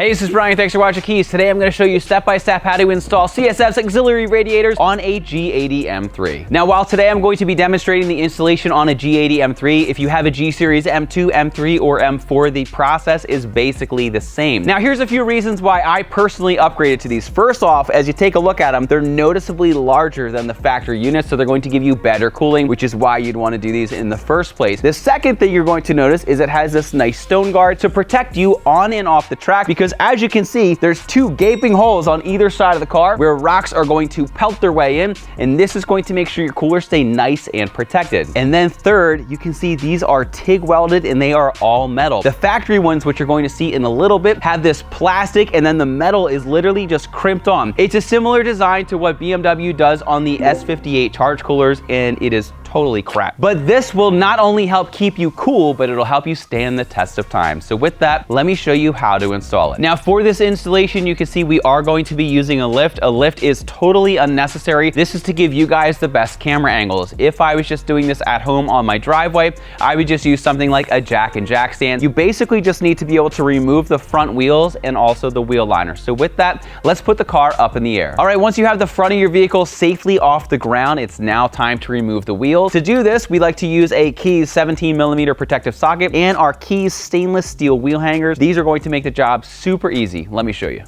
Hey, this is Brian. Thanks for watching Kies. Today I'm going to show you step-by-step how to install CSF's auxiliary radiators on a G8X M3. Now, while today I'm going to be demonstrating the installation on a G8X M3, if you have a G Series M2, M3, or M4, the process is basically the same. Now, here's a few reasons why I personally upgraded to these. First off, as you take a look at them, they're noticeably larger than the factory units, so they're going to give you better cooling, which is why you'd want to do these in the first place. The second thing you're going to notice is it has this nice stone guard to protect you on and off the track, because as you can see, there's two gaping holes on either side of the car where rocks are going to pelt their way in, and this is going to make sure your coolers stay nice and protected. And then third, you can see these are TIG welded and they are all metal. The factory ones, which you're going to see in a little bit, have this plastic and then the metal is literally just crimped on. It's a similar design to what BMW does on the S58 charge coolers, and it is totally crap. But this will not only help keep you cool, but it'll help you stand the test of time. So with that, let me show you how to install it. Now, for this installation, you can see we are going to be using a lift. A lift is totally unnecessary. This is to give you guys the best camera angles. If I was just doing this at home on my driveway, I would just use something like a jack and jack stand. You basically just need to be able to remove the front wheels and also the wheel liner. So with that, let's put the car up in the air. All right, once you have the front of your vehicle safely off the ground, it's now time to remove the wheels. To do this, we like to use a Kies 17mm protective socket and our Kies stainless steel wheel hangers. These are going to make the job super easy. Let me show you.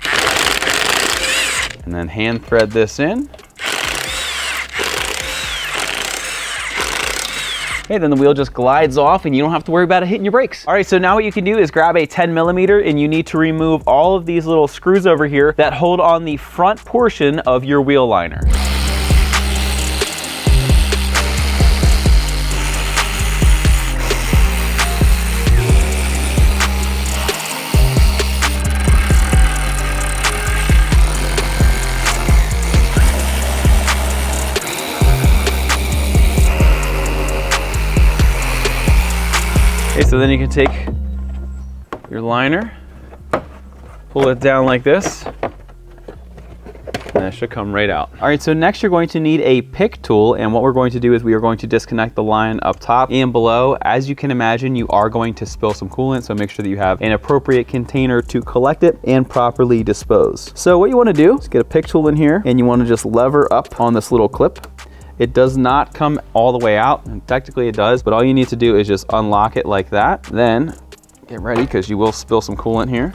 And then hand thread this in. Okay, then the wheel just glides off and you don't have to worry about it hitting your brakes. All right, so now what you can do is grab a 10mm and you need to remove all of these little screws over here that hold on the front portion of your wheel liner. Okay, so then you can take your liner, pull it down like this, and that should come right out. All right, so next you're going to need a pick tool, and what we're going to do is we are going to disconnect the line up top and below. As you can imagine, you are going to spill some coolant, so make sure that you have an appropriate container to collect it and properly dispose. So what you want to do is get a pick tool in here, and you want to just lever up on this little clip. It does not come all the way out, and technically it does, but all you need to do is just unlock it like that. Then get ready, because you will spill some coolant here.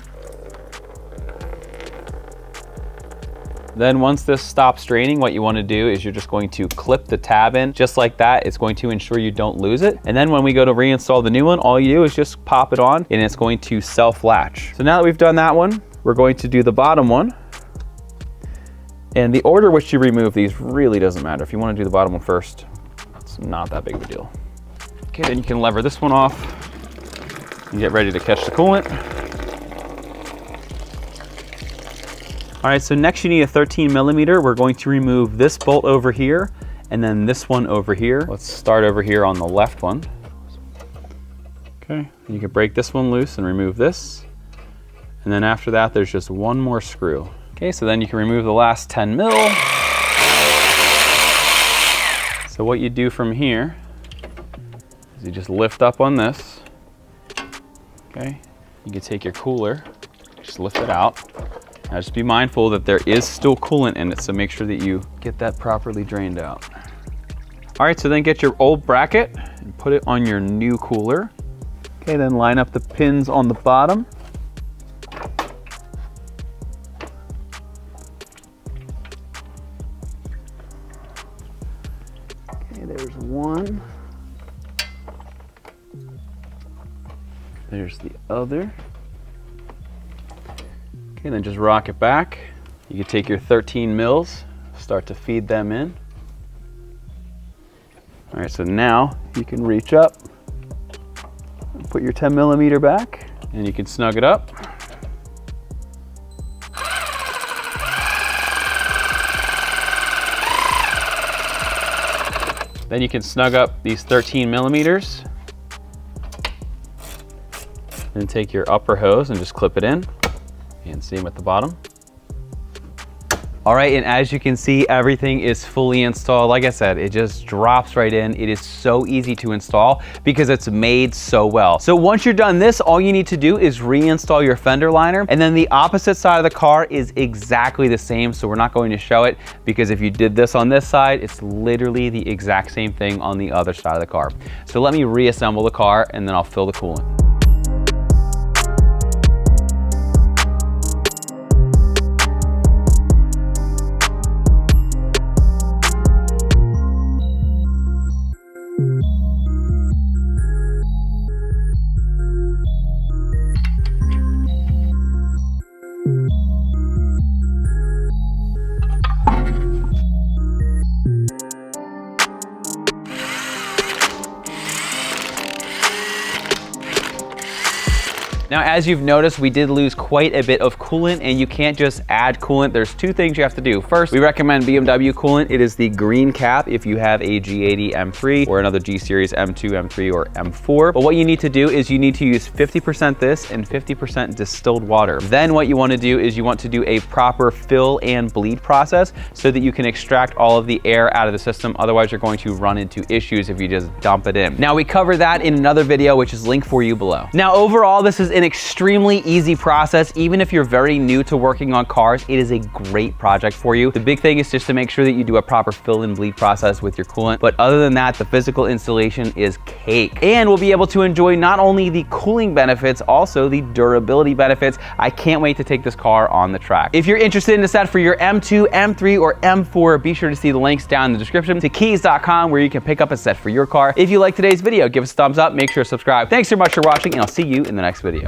Then once this stops draining, what you want to do is you're just going to clip the tab in just like that. It's going to ensure you don't lose it. And then when we go to reinstall the new one, all you do is just pop it on and it's going to self-latch. So now that we've done that one, we're going to do the bottom one. And the order which you remove these really doesn't matter. If you want to do the bottom one first, it's not that big of a deal. Okay, then you can lever this one off and get ready to catch the coolant. All right, so next you need a 13mm. We're going to remove this bolt over here and then this one over here. Let's start over here on the left one. Okay, you can break this one loose and remove this. And then after that, there's just one more screw. Okay, so then you can remove the last 10 mil. So what you do from here is you just lift up on this. Okay, you can take your cooler, just lift it out. Now just be mindful that there is still coolant in it, so make sure that you get that properly drained out. All right, so then get your old bracket and put it on your new cooler. Okay, then line up the pins on the bottom. There's one. There's the other. Okay, then just rock it back. You can take your 13 mils, start to feed them in. All right, so now you can reach up and put your 10mm back, and you can snug it up. Then you can snug up these 13mm. Then take your upper hose and just clip it in. And same at the bottom. All right, and as you can see, everything is fully installed. Like I said, it just drops right in. It is so easy to install because it's made so well. So once you're done this, all you need to do is reinstall your fender liner, and then the opposite side of the car is exactly the same. So we're not going to show it because if you did this on this side, it's literally the exact same thing on the other side of the car. So let me reassemble the car and then I'll fill the coolant. Now, as you've noticed, we did lose quite a bit of coolant, and you can't just add coolant. There's two things you have to do. First, we recommend BMW coolant. It is the green cap if you have a G80 M3 or another G series M2, M3, or M4. But what you need to do is you need to use 50% this and 50% distilled water. Then what you want to do is you want to do a proper fill and bleed process so that you can extract all of the air out of the system. Otherwise, you're going to run into issues if you just dump it in. Now, we cover that in another video, which is linked for you below. Now, overall, this is an extremely easy process. Even if you're very new to working on cars, it is a great project for you. The big thing is just to make sure that you do a proper fill and bleed process with your coolant. But other than that, the physical installation is cake. And we'll be able to enjoy not only the cooling benefits, also the durability benefits. I can't wait to take this car on the track. If you're interested in a set for your M2, M3, or M4, be sure to see the links down in the description to Kies.com where you can pick up a set for your car. If you like today's video, give us a thumbs up, make sure to subscribe. Thanks so much for watching, and I'll see you in the next video.